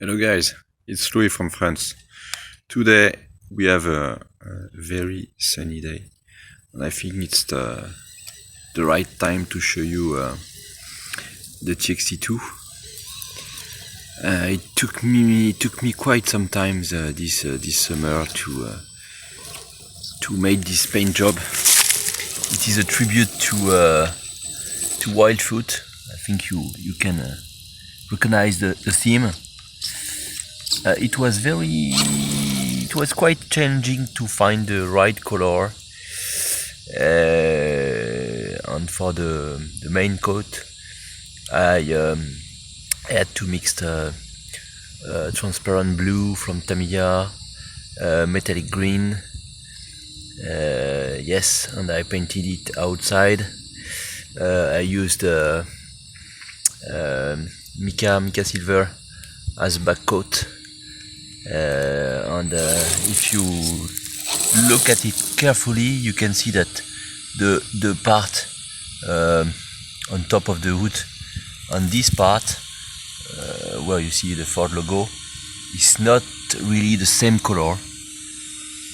Hello guys, it's Louis from France. Today we have a very sunny day and I think it's the right time to show you the TXT-2. It took me quite some time this summer to make this paint job. It is a tribute to Wildfoot. I think you can recognize the theme. It was quite challenging to find the right color, and for the main coat I had to mix the transparent blue from Tamiya, metallic green, yes, and I painted it outside. I used mica silver as back coat. And if you look at it carefully, you can see that the part on top of the hood, on this part where you see the Ford logo, is not really the same color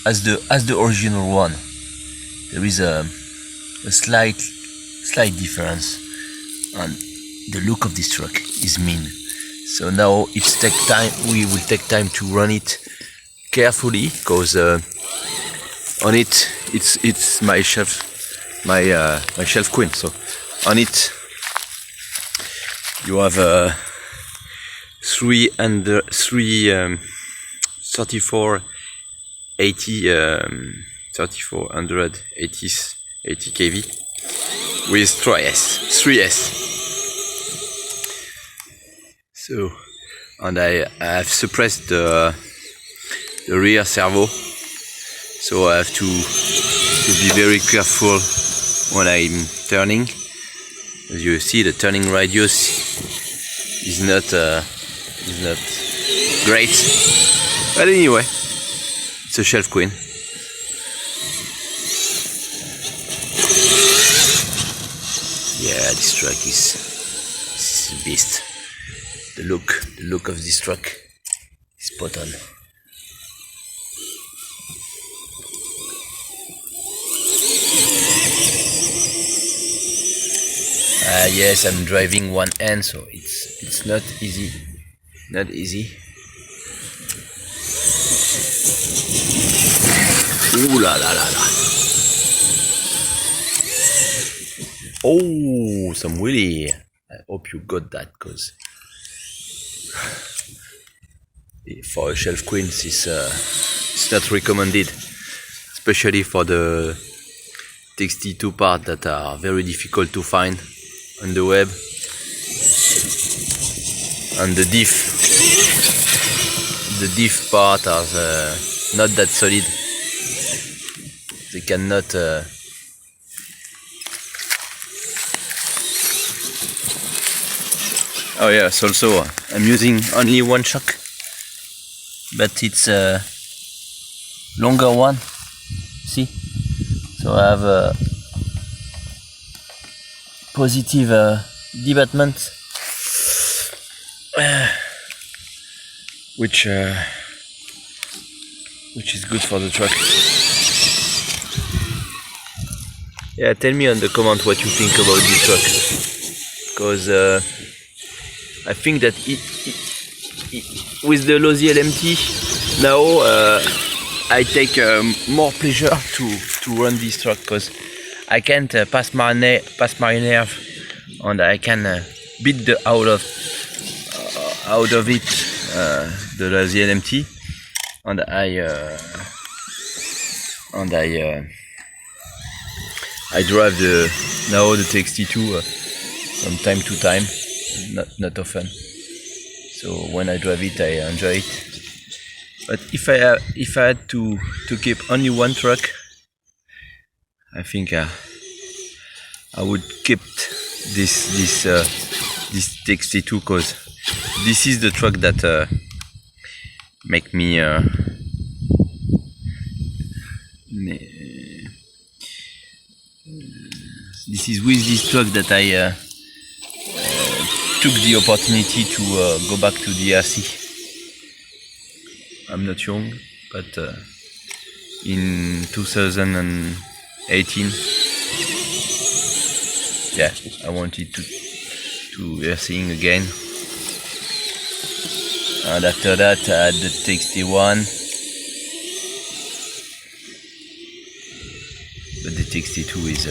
as the original one. There is a slight difference, and the look of this truck is mean. So now we will take time to run it carefully, because on it's my shelf queen. So on it you have 3480 kV with 3S. So, and I have suppressed the rear servo, so I have to be very careful when I'm turning. As you see, the turning radius is not great, but anyway, it's a shelf queen. Yeah, this truck is a beast. The look of this truck is spot on. Yes, I'm driving one hand, so it's not easy. Ooh la la la la. Oh, some wheelie. I hope you got that, cause for a shelf queen it's not recommended, especially for the TXT-2 parts that are very difficult to find on the web, and the diff part are not that solid. They cannot oh yes, also I'm using only one shock, but it's a longer one, see? So I have a positive debatement, which is good for the truck. Yeah, tell me on the comment what you think about this truck, because I think that with the Losi LMT now I take more pleasure to run this truck, because I can't pass my nerve, and I can beat the out of it the Losi LMT, and I drive the TXT-2 from time to time. Not often. So when I drive it, I enjoy it. But if I had to keep only one truck, I think I would keep this TXT-2, because this is the truck that make me this is with this truck that I took the opportunity to go back to the RC. I'm not young, but in 2018, yeah, I wanted to sing again. And after that I had the TXT-1, but the TXT-2 is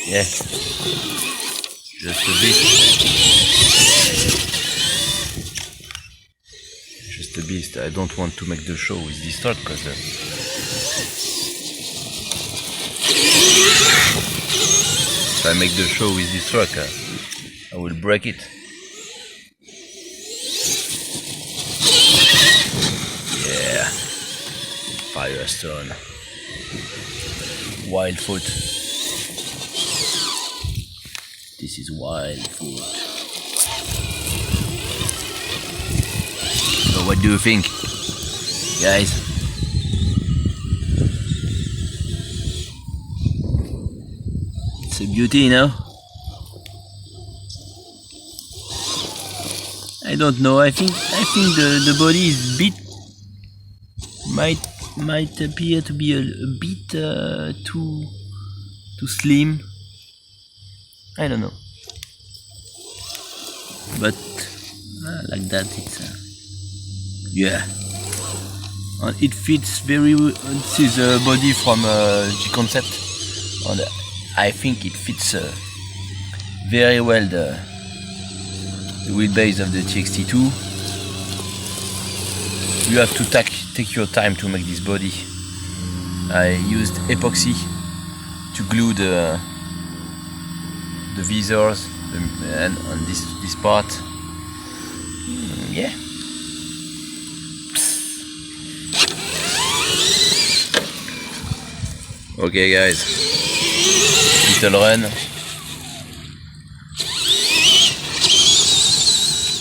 yeah, just a beast. I don't want to make the show with this truck because if I make the show with this truck, I will break it. Yeah, Firestone, Wildfoot. This is Wildfoot. So what do you think, guys? It's a beauty, you know? I don't know. I think the body is might appear to be a bit too slim. I don't know, but like that it's yeah, and it fits very well. This is a body from G Concept, and I think it fits very well the wheelbase of the TXT-2. You have to take your time to make this body. I used epoxy to glue the visors and on this part. Yeah. Okay guys, little run.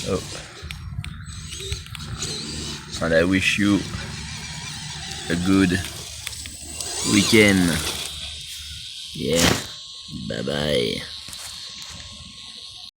Oh. And I wish you a good weekend. Yeah, bye bye.